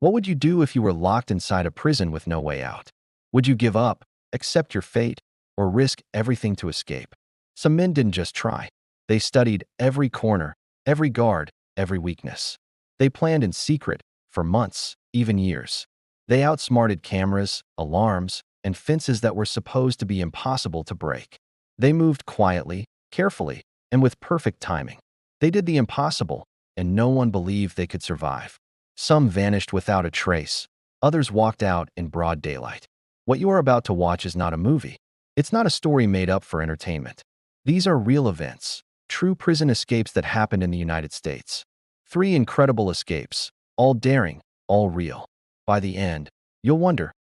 What would you do if you were locked inside a prison with no way out? Would you give up, accept your fate, or risk everything to escape? Some men didn't just try. They studied every corner, every guard, every weakness. They planned in secret for months, even years. They outsmarted cameras, alarms, and fences that were supposed to be impossible to break. They moved quietly, carefully, and with perfect timing. They did the impossible, and no one believed they could survive. Some vanished without a trace. Others walked out in broad daylight. What you are about to watch is not a movie. It's not a story made up for entertainment. These are real events, true prison escapes that happened in the United States. 3 incredible escapes, all daring, all real. By the end, you'll wonder,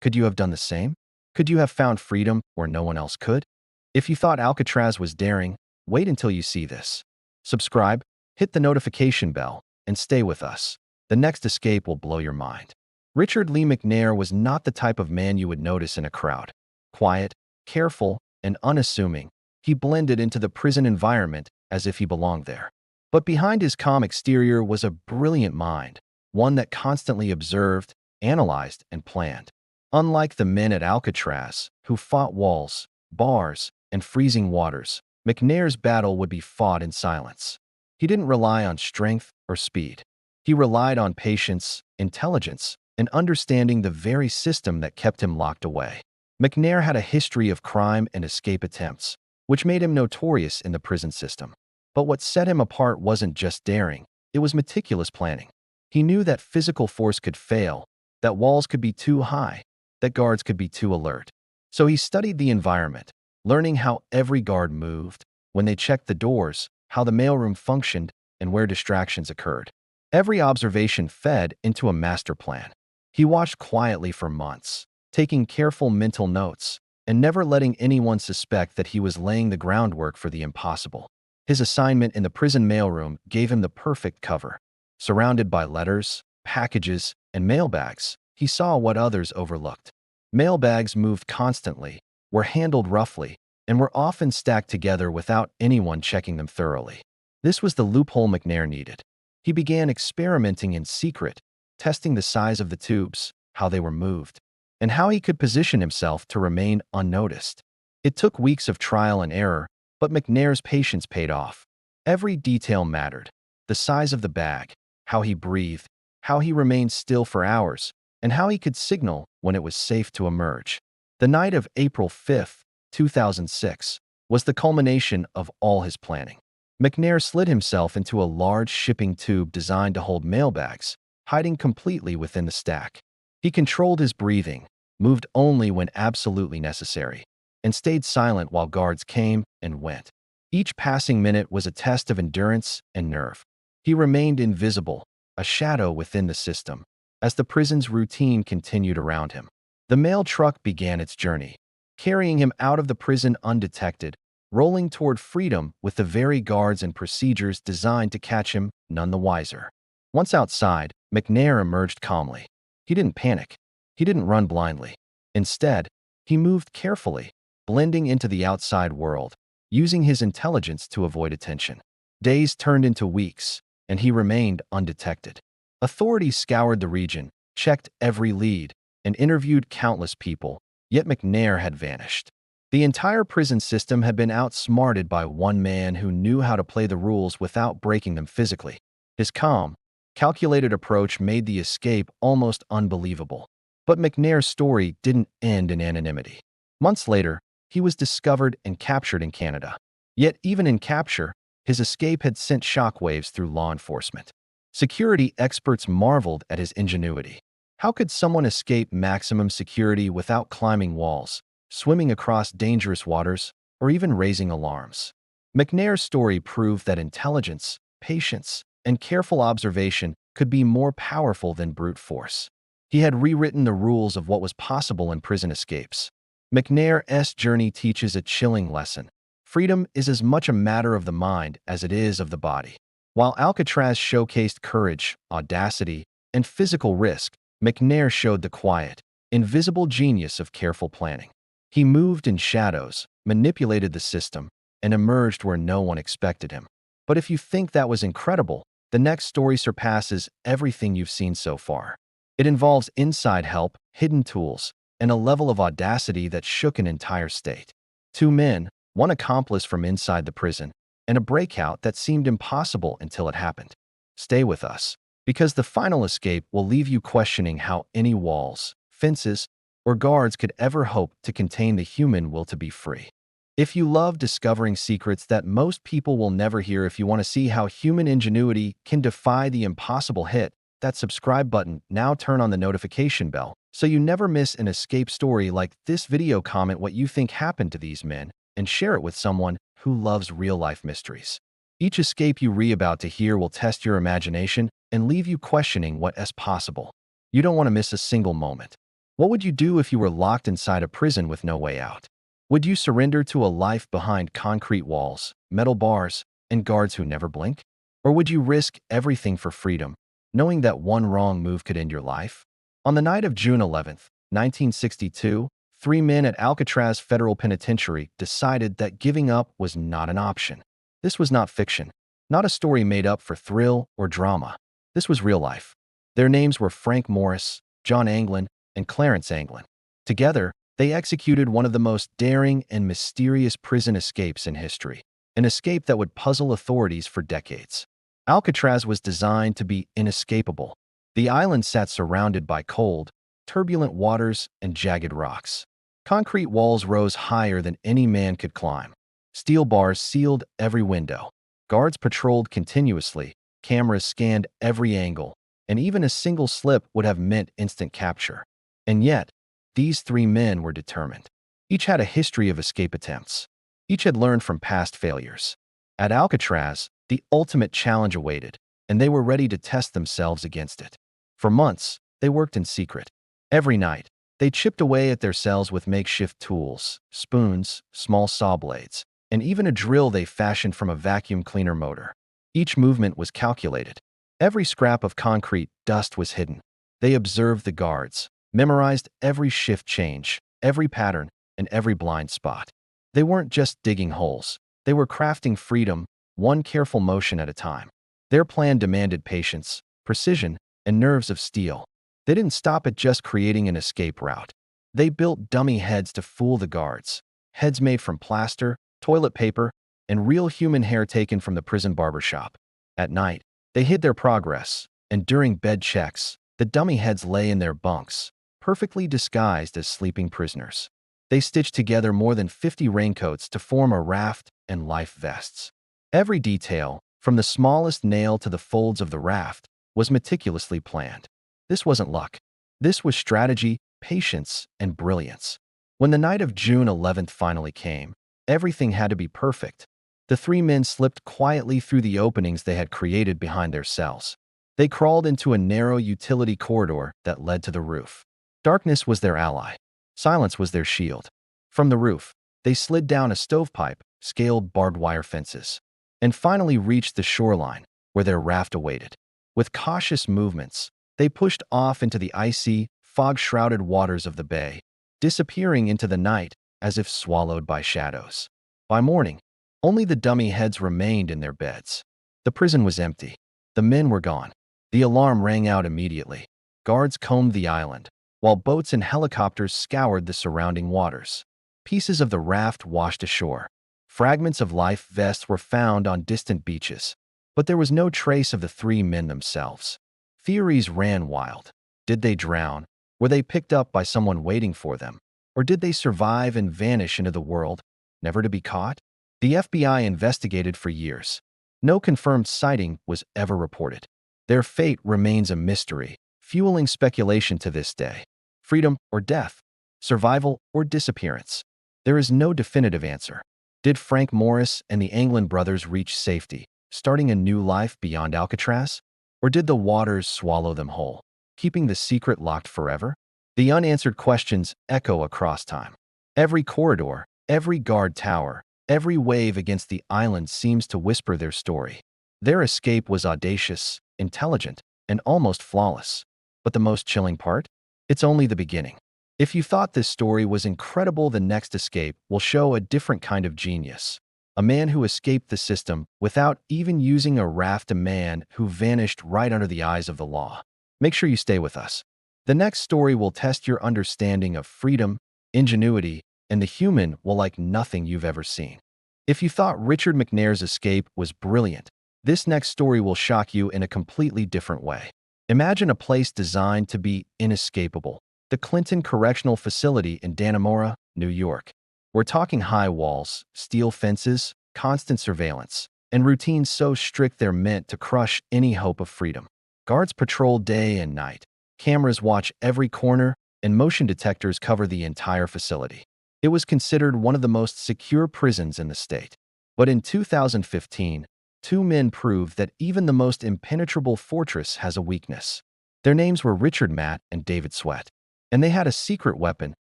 could you have done the same? Could you have found freedom where no one else could? If you thought Alcatraz was daring, wait until you see this. Subscribe, hit the notification bell, and stay with us. The next escape will blow your mind. Richard Lee McNair was not the type of man you would notice in a crowd. Quiet, careful, and unassuming, he blended into the prison environment as if he belonged there. But behind his calm exterior was a brilliant mind, one that constantly observed, analyzed, and planned. Unlike the men at Alcatraz, who fought walls, bars, and freezing waters, McNair's battle would be fought in silence. He didn't rely on strength or speed. He relied on patience, intelligence, and understanding the very system that kept him locked away. McNair had a history of crime and escape attempts, which made him notorious in the prison system. But what set him apart wasn't just daring, it was meticulous planning. He knew that physical force could fail, that walls could be too high, that guards could be too alert. So he studied the environment, learning how every guard moved, when they checked the doors, how the mailroom functioned, and where distractions occurred. Every observation fed into a master plan. He watched quietly for months, taking careful mental notes, and never letting anyone suspect that he was laying the groundwork for the impossible. His assignment in the prison mailroom gave him the perfect cover. Surrounded by letters, packages, and mailbags, he saw what others overlooked. Mailbags moved constantly, were handled roughly, and were often stacked together without anyone checking them thoroughly. This was the loophole McNair needed. He began experimenting in secret, testing the size of the tubes, how they were moved, and how he could position himself to remain unnoticed. It took weeks of trial and error, but McNair's patience paid off. Every detail mattered. The size of the bag, how he breathed, how he remained still for hours, and how he could signal when it was safe to emerge. The night of April 5, 2006, was the culmination of all his planning. McNair slid himself into a large shipping tube designed to hold mailbags, hiding completely within the stack. He controlled his breathing, moved only when absolutely necessary, and stayed silent while guards came and went. Each passing minute was a test of endurance and nerve. He remained invisible, a shadow within the system, as the prison's routine continued around him. The mail truck began its journey, carrying him out of the prison undetected, rolling toward freedom with the very guards and procedures designed to catch him none the wiser. Once outside, McNair emerged calmly. He didn't panic. He didn't run blindly. Instead, he moved carefully, blending into the outside world, using his intelligence to avoid attention. Days turned into weeks, and he remained undetected. Authorities scoured the region, checked every lead, and interviewed countless people, yet McNair had vanished. The entire prison system had been outsmarted by one man who knew how to play the rules without breaking them physically. His calm, calculated approach made the escape almost unbelievable. But McNair's story didn't end in anonymity. Months later, he was discovered and captured in Canada. Yet even in capture, his escape had sent shockwaves through law enforcement. Security experts marveled at his ingenuity. How could someone escape maximum security without climbing walls, swimming across dangerous waters, or even raising alarms? McNair's story proved that intelligence, patience, and careful observation could be more powerful than brute force. He had rewritten the rules of what was possible in prison escapes. McNair's journey teaches a chilling lesson. Freedom is as much a matter of the mind as it is of the body. While Alcatraz showcased courage, audacity, and physical risk, McNair showed the quiet, invisible genius of careful planning. He moved in shadows, manipulated the system, and emerged where no one expected him. But if you think that was incredible, the next story surpasses everything you've seen so far. It involves inside help, hidden tools, and a level of audacity that shook an entire state. Two men, one accomplice from inside the prison, and a breakout that seemed impossible until it happened. Stay with us, because the final escape will leave you questioning how any walls, fences, or guards could ever hope to contain the human will to be free. If you love discovering secrets that most people will never hear, if you want to see how human ingenuity can defy the impossible, hit that subscribe button. Now turn on the notification bell so you never miss an escape story like this video. Comment what you think happened to these men and share it with someone who loves real-life mysteries. Each escape you about to hear will test your imagination and leave you questioning what is possible. You don't want to miss a single moment. What would you do if you were locked inside a prison with no way out? Would you surrender to a life behind concrete walls, metal bars, and guards who never blink? Or would you risk everything for freedom, knowing that one wrong move could end your life? On the night of June 11th, 1962, three men at Alcatraz Federal Penitentiary decided that giving up was not an option. This was not fiction, not a story made up for thrill or drama. This was real life. Their names were Frank Morris, John Anglin, and Clarence Anglin. Together, they executed one of the most daring and mysterious prison escapes in history, an escape that would puzzle authorities for decades. Alcatraz was designed to be inescapable. The island sat surrounded by cold, turbulent waters and jagged rocks. Concrete walls rose higher than any man could climb. Steel bars sealed every window. Guards patrolled continuously, cameras scanned every angle, and even a single slip would have meant instant capture. And yet, these three men were determined. Each had a history of escape attempts. Each had learned from past failures. At Alcatraz, the ultimate challenge awaited, and they were ready to test themselves against it. For months, they worked in secret. Every night, they chipped away at their cells with makeshift tools, spoons, small saw blades, and even a drill they fashioned from a vacuum cleaner motor. Each movement was calculated. Every scrap of concrete dust was hidden. They observed the guards, memorized every shift change, every pattern, and every blind spot. They weren't just digging holes. They were crafting freedom, one careful motion at a time. Their plan demanded patience, precision, and nerves of steel. They didn't stop at just creating an escape route. They built dummy heads to fool the guards, heads made from plaster, toilet paper, and real human hair taken from the prison barbershop. At night, they hid their progress, and during bed checks, the dummy heads lay in their bunks, perfectly disguised as sleeping prisoners. They stitched together more than 50 raincoats to form a raft and life vests. Every detail, from the smallest nail to the folds of the raft, was meticulously planned. This wasn't luck. This was strategy, patience, and brilliance. When the night of June 11th finally came, everything had to be perfect. The three men slipped quietly through the openings they had created behind their cells. They crawled into a narrow utility corridor that led to the roof. Darkness was their ally. Silence was their shield. From the roof, they slid down a stovepipe, scaled barbed wire fences, and finally reached the shoreline, where their raft awaited. With cautious movements, they pushed off into the icy, fog-shrouded waters of the bay, disappearing into the night as if swallowed by shadows. By morning, only the dummy heads remained in their beds. The prison was empty. The men were gone. The alarm rang out immediately. Guards combed the island, while boats and helicopters scoured the surrounding waters. Pieces of the raft washed ashore. Fragments of life vests were found on distant beaches, but there was no trace of the three men themselves. Theories ran wild. Did they drown? Were they picked up by someone waiting for them? Or did they survive and vanish into the world, never to be caught? The FBI investigated for years. No confirmed sighting was ever reported. Their fate remains a mystery, fueling speculation to this day. Freedom or death? Survival or disappearance? There is no definitive answer. Did Frank Morris and the Anglin brothers reach safety, starting a new life beyond Alcatraz? Or did the waters swallow them whole, keeping the secret locked forever? The unanswered questions echo across time. Every corridor, every guard tower, every wave against the island seems to whisper their story. Their escape was audacious, intelligent, and almost flawless. But the most chilling part? It's only the beginning. If you thought this story was incredible, the next escape will show a different kind of genius. A man who escaped the system without even using a raft, a man who vanished right under the eyes of the law. Make sure you stay with us. The next story will test your understanding of freedom, ingenuity, and the human will like nothing you've ever seen. If you thought Richard McNair's escape was brilliant, this next story will shock you in a completely different way. Imagine a place designed to be inescapable. The Clinton Correctional Facility in Dannemora, New York. We're talking high walls, steel fences, constant surveillance, and routines so strict they're meant to crush any hope of freedom. Guards patrol day and night. Cameras watch every corner, and motion detectors cover the entire facility. It was considered one of the most secure prisons in the state. But in 2015, two men proved that even the most impenetrable fortress has a weakness. Their names were Richard Matt and David Sweat. And they had a secret weapon,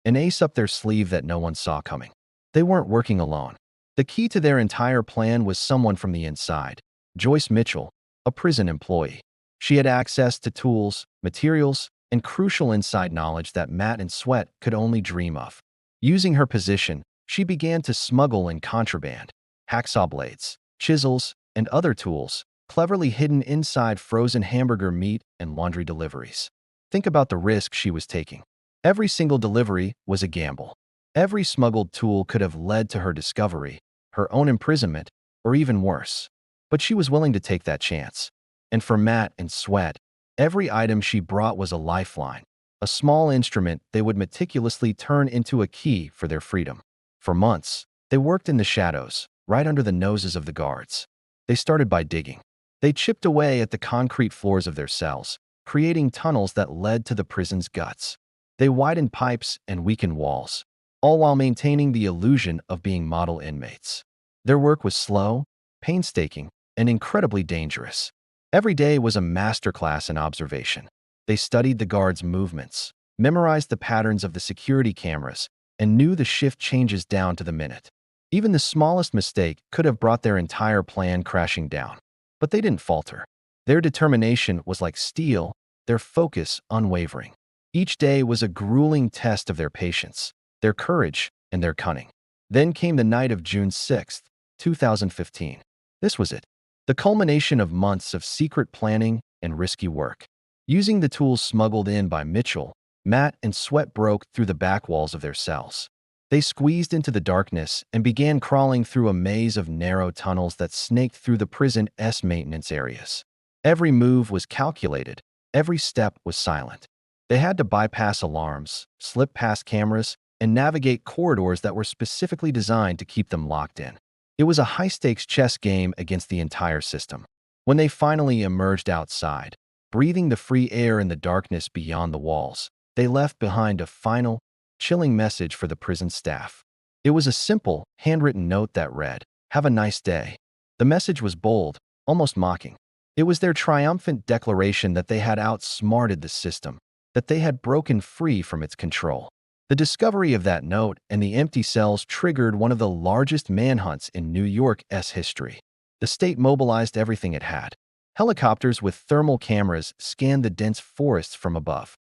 an ace up their sleeve that no one saw coming. They weren't working alone. The key to their entire plan was someone from the inside, Joyce Mitchell, a prison employee. She had access to tools, materials, and crucial inside knowledge that Matt and Sweat could only dream of. Using her position, she began to smuggle in contraband, hacksaw blades, chisels, and other tools, cleverly hidden inside frozen hamburger meat and laundry deliveries. Think about the risk she was taking. Every single delivery was a gamble. Every smuggled tool could have led to her discovery, her own imprisonment, or even worse. But she was willing to take that chance. And for Matt and Sweat, every item she brought was a lifeline, a small instrument they would meticulously turn into a key for their freedom. For months, they worked in the shadows, right under the noses of the guards. They started by digging. They chipped away at the concrete floors of their cells, creating tunnels that led to the prison's guts. They widened pipes and weakened walls, all while maintaining the illusion of being model inmates. Their work was slow, painstaking, and incredibly dangerous. Every day was a masterclass in observation. They studied the guards' movements, memorized the patterns of the security cameras, and knew the shift changes down to the minute. Even the smallest mistake could have brought their entire plan crashing down. But they didn't falter. Their determination was like steel, their focus unwavering. Each day was a grueling test of their patience, their courage, and their cunning. Then came the night of June 6, 2015. This was it. The culmination of months of secret planning and risky work. Using the tools smuggled in by Mitchell, Matt and Sweat broke through the back walls of their cells. They squeezed into the darkness and began crawling through a maze of narrow tunnels that snaked through the prison's maintenance areas. Every move was calculated. Every step was silent. They had to bypass alarms, slip past cameras, and navigate corridors that were specifically designed to keep them locked in. It was a high-stakes chess game against the entire system. When they finally emerged outside, breathing the free air in the darkness beyond the walls, they left behind a final, chilling message for the prison staff. It was a simple, handwritten note that read, "Have a nice day." The message was bold, almost mocking. It was their triumphant declaration that they had outsmarted the system, that they had broken free from its control. The discovery of that note and the empty cells triggered one of the largest manhunts in New York's history. The state mobilized everything it had. Helicopters with thermal cameras scanned the dense forests from above.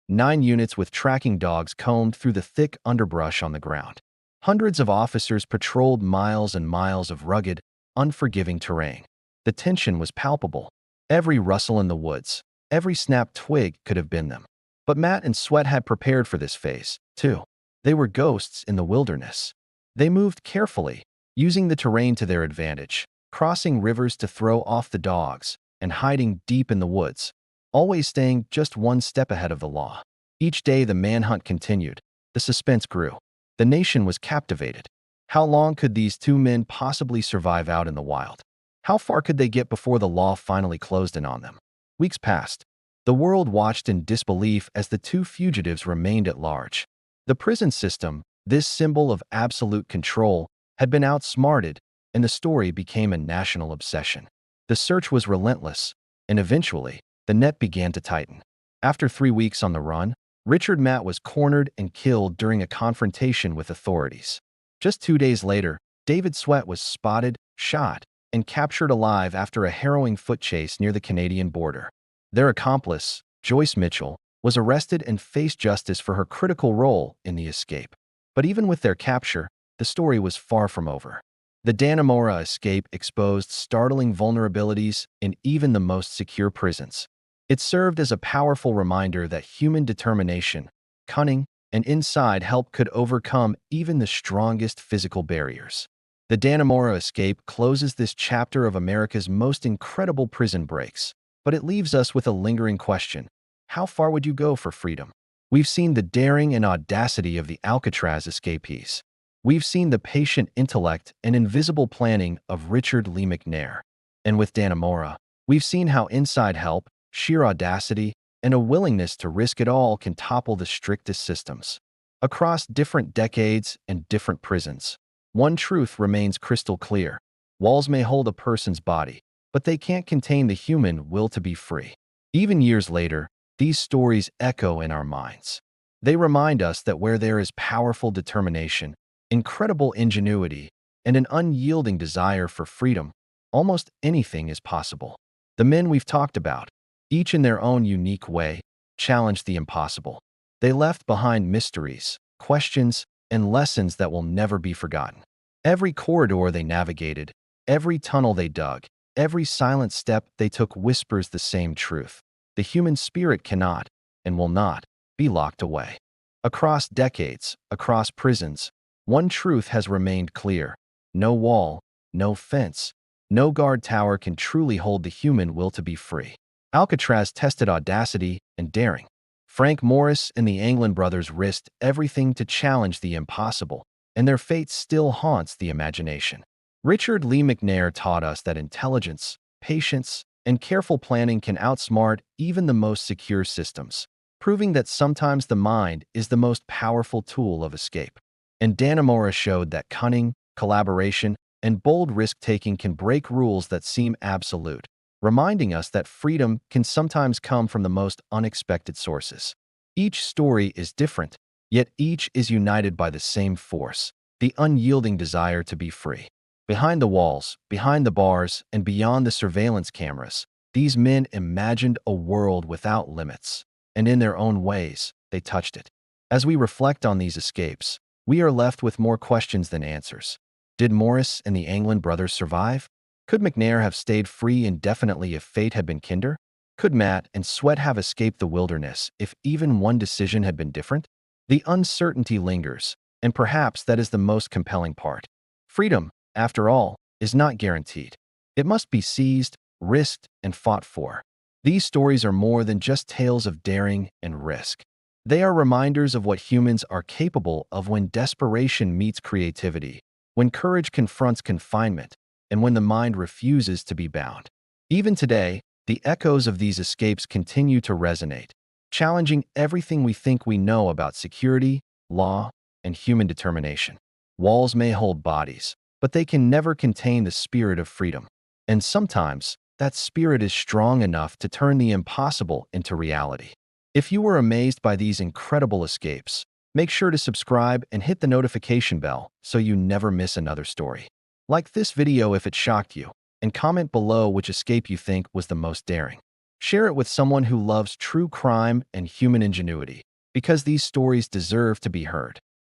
9 units with tracking dogs combed through the thick underbrush on the ground. Hundreds of officers patrolled miles and miles of rugged, unforgiving terrain. The tension was palpable. Every rustle in the woods, every snapped twig could have been them. But Matt and Sweat had prepared for this phase, too. They were ghosts in the wilderness. They moved carefully, using the terrain to their advantage, crossing rivers to throw off the dogs, and hiding deep in the woods, always staying just one step ahead of the law. Each day the manhunt continued. The suspense grew. The nation was captivated. How long could these two men possibly survive out in the wild? How far could they get before the law finally closed in on them? Weeks passed. The world watched in disbelief as the two fugitives remained at large. The prison system, this symbol of absolute control, had been outsmarted, and the story became a national obsession. The search was relentless, and eventually, the net began to tighten. After 3 weeks on the run, Richard Matt was cornered and killed during a confrontation with authorities. Just 2 days later, David Sweat was spotted, shot, and captured alive after a harrowing foot chase near the Canadian border. Their accomplice, Joyce Mitchell, was arrested and faced justice for her critical role in the escape. But even with their capture, the story was far from over. The Dannemora escape exposed startling vulnerabilities in even the most secure prisons. It served as a powerful reminder that human determination, cunning, and inside help could overcome even the strongest physical barriers. The Dannemora escape closes this chapter of America's most incredible prison breaks, but it leaves us with a lingering question. How far would you go for freedom? We've seen the daring and audacity of the Alcatraz escapees. We've seen the patient intellect and invisible planning of Richard Lee McNair. And with Dannemora, we've seen how inside help, sheer audacity, and a willingness to risk it all can topple the strictest systems. Across different decades and different prisons, one truth remains crystal clear. Walls may hold a person's body, but they can't contain the human will to be free. Even years later, these stories echo in our minds. They remind us that where there is powerful determination, incredible ingenuity, and an unyielding desire for freedom, almost anything is possible. The men we've talked about, each in their own unique way, challenged the impossible. They left behind mysteries, questions, and lessons that will never be forgotten. Every corridor they navigated, every tunnel they dug, every silent step they took whispers the same truth. The human spirit cannot, and will not, be locked away. Across decades, across prisons, one truth has remained clear. No wall, no fence, no guard tower can truly hold the human will to be free. Alcatraz tested audacity and daring. Frank Morris and the Anglin brothers risked everything to challenge the impossible, and their fate still haunts the imagination. Richard Lee McNair taught us that intelligence, patience, and careful planning can outsmart even the most secure systems, proving that sometimes the mind is the most powerful tool of escape. And Dannemora showed that cunning, collaboration, and bold risk-taking can break rules that seem absolute, reminding us that freedom can sometimes come from the most unexpected sources. Each story is different, yet each is united by the same force, the unyielding desire to be free. Behind the walls, behind the bars, and beyond the surveillance cameras, these men imagined a world without limits, and in their own ways, they touched it. As we reflect on these escapes, we are left with more questions than answers. Did Morris and the Anglin brothers survive? Could McNair have stayed free indefinitely if fate had been kinder? Could Matt and Sweat have escaped the wilderness if even one decision had been different? The uncertainty lingers, and perhaps that is the most compelling part. Freedom, after all, is not guaranteed. It must be seized, risked, and fought for. These stories are more than just tales of daring and risk. They are reminders of what humans are capable of when desperation meets creativity, when courage confronts confinement, and when the mind refuses to be bound. Even today, the echoes of these escapes continue to resonate, challenging everything we think we know about security, law, and human determination. Walls may hold bodies, but they can never contain the spirit of freedom. And sometimes, that spirit is strong enough to turn the impossible into reality. If you were amazed by these incredible escapes, make sure to subscribe and hit the notification bell so you never miss another story. Like this video if it shocked you, and comment below which escape you think was the most daring. Share it with someone who loves true crime and human ingenuity, because these stories deserve to be heard.